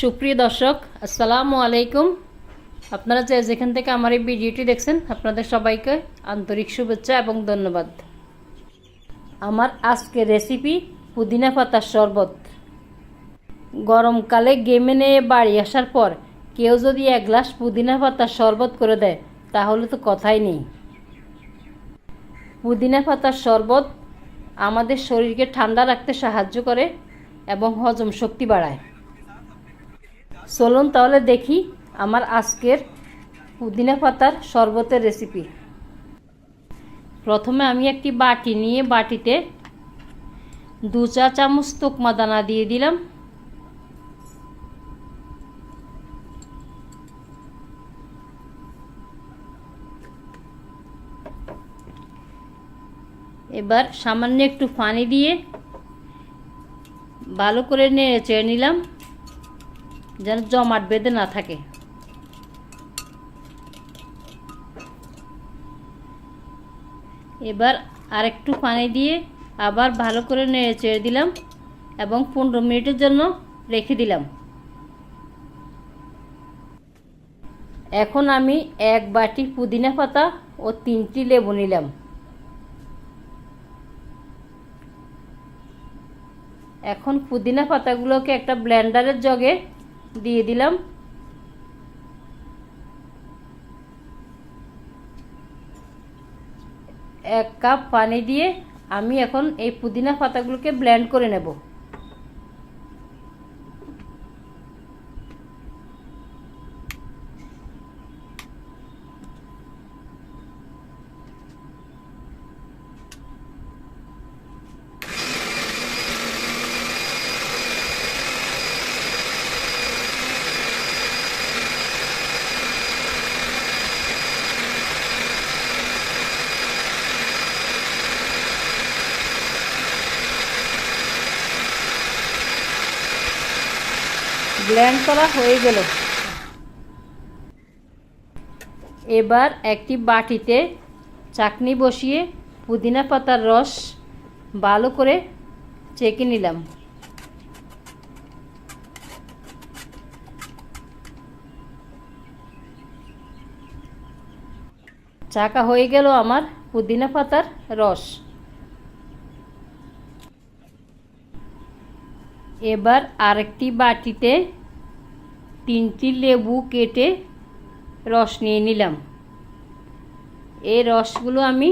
সুপ্রিয় দর্শক, আসসালামু আলাইকুম। আপনারা যে যেখান থেকে আমার এই ভিডিওটি দেখছেন, আপনাদের সবাইকে আন্তরিক শুভেচ্ছা এবং ধন্যবাদ। আমার আজকের রেসিপি পুদিনা পাতার শরবত। গরমকালে গেমে নিয়ে বাড়ি আসার পর কেউ যদি এক গ্লাস পুদিনা পাতার শরবত করে দেয়, তাহলে তো কথাই নেই। পুদিনা পাতার শরবত আমাদের শরীরকে ঠান্ডা রাখতে সাহায্য করে এবং হজম শক্তি বাড়ায়। চলুন তাহলে দেখি আমার আজকের পুদিনা পাতার শরবতের রেসিপি। প্রথমে আমি একটি বাটি নিয়ে বাটিতে 2 চা চামচ তোকমা দানা দিয়ে দিলাম। এবার সামান্য একটু পানি দিয়ে ভালো করে নেড়ে চেড়ে নিলাম, যেন জমাট বেঁধে না থাকে। এবার আরেকটু পানি দিয়ে আবার ভালো করে নেড়ে চেড়ে দিলাম এবং 15 মিনিটের জন্য রেখে দিলাম। এখন আমি 1 বাটি পুদিনা পাতা ও 3টি লেবু নিলাম। এখন পুদিনা পাতাগুলোকে একটা ব্লেন্ডারের জগে দিয়ে দিলাম। এক কাপ পানি দিয়ে আমি এখন এই পুদিনা পাতাগুলোকে ব্লেন্ড করে নেব। ব্লেন্ড করা হয়ে গেল। এবার একটি বাটিতে চাকনি বসিয়ে পুদিনা পাতার রস ভালো করে চেকে নিলাম। চাকা হয়ে গেল আমার পুদিনা পাতার রস। এবার আরেকটি বাটিতে 3টি লেবু কেটে রস নিয়ে নিলাম। এই রসগুলো আমি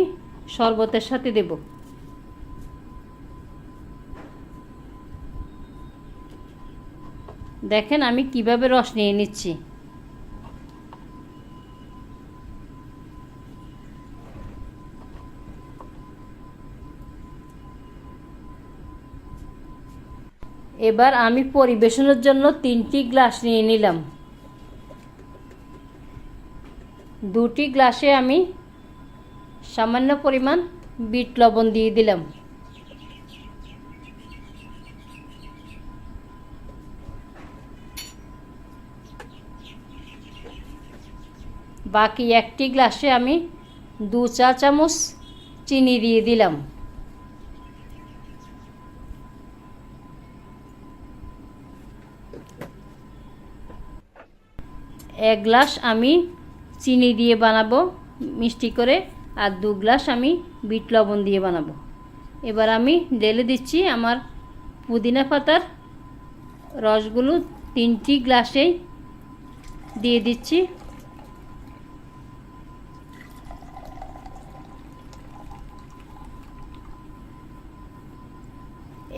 শরবতের সাথে দেব। দেখেন আমি কিভাবে রস নিয়ে নিচ্ছি। এবার আমি পরিবেশনের জন্য 3টি গ্লাস নিয়ে নিলাম। 2টি গ্লাসে আমি সামান্য পরিমাণ বিট লবণ দিয়ে দিলাম। বাকি একটি গ্লাসে আমি 2 চা চামচ চিনি দিয়ে দিলাম। এক গ্লাস আমি চিনি দিয়ে বানাবো মিষ্টি করে, আর 2 গ্লাস আমি বিট লবণ দিয়ে বানাবো। এবার আমি ঢেলে দিচ্ছি আমার পুদিনা পাতার রসগুলো 3টি গ্লাসেই দিয়ে দিচ্ছি।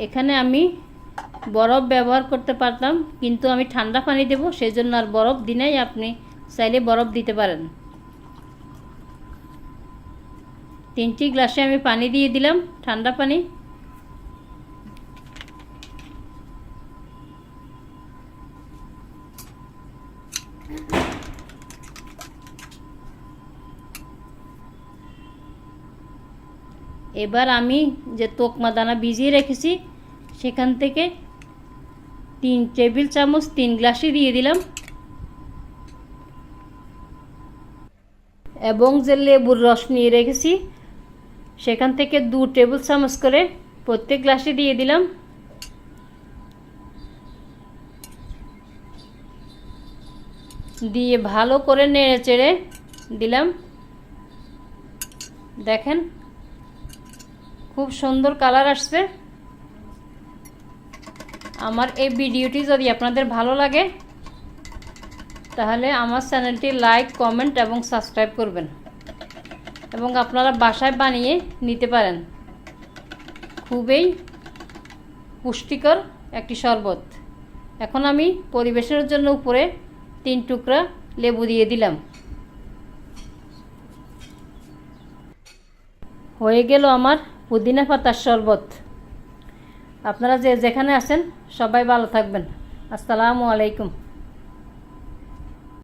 এখানে আমি বরফ ব্যবহার করতে পারতাম, কিন্তু আমি ঠান্ডা পানি দেব, সেই জন্য আর বরফ দিই নাই। আপনি চাইলে বরফ দিতে পারেন। 3টি গ্লাসে আমি পানি দিয়ে দিলাম, ঠান্ডা পানি। এবার আমি যে তোকমা দানা ভিজিয়ে রেখেছি সেখান থেকে 3 টেবিল চামচ 3 গ্লাসে দিয়ে দিলাম, এবং যে লেবুর রস নিয়ে রেখেছি সেখান থেকে 2 টেবিল চামচ করে প্রত্যেক গ্লাসে দিয়ে দিলাম। দিয়ে ভালো করে নেড়ে চেড়ে দিলাম। দেখেন খুব সুন্দর কালার আসছে। আমার এই ভিডিওটি যদি আপনাদের ভালো লাগে তাহলে আমার চ্যানেলটি লাইক, কমেন্ট এবং সাবস্ক্রাইব করবেন এবং আপনারা বাসায় বানিয়ে নিতে পারেন। খুবই পুষ্টিকর একটি শরবত। এখন আমি পরিবেশনের জন্য উপরে 3 টুকরা লেবু দিয়ে দিলাম। হয়ে গেল আমার পুদিনা পাতার শরবত। আপনারা যে যেখানে আছেন সবাই ভালো থাকবেন। আসসালামু আলাইকুম।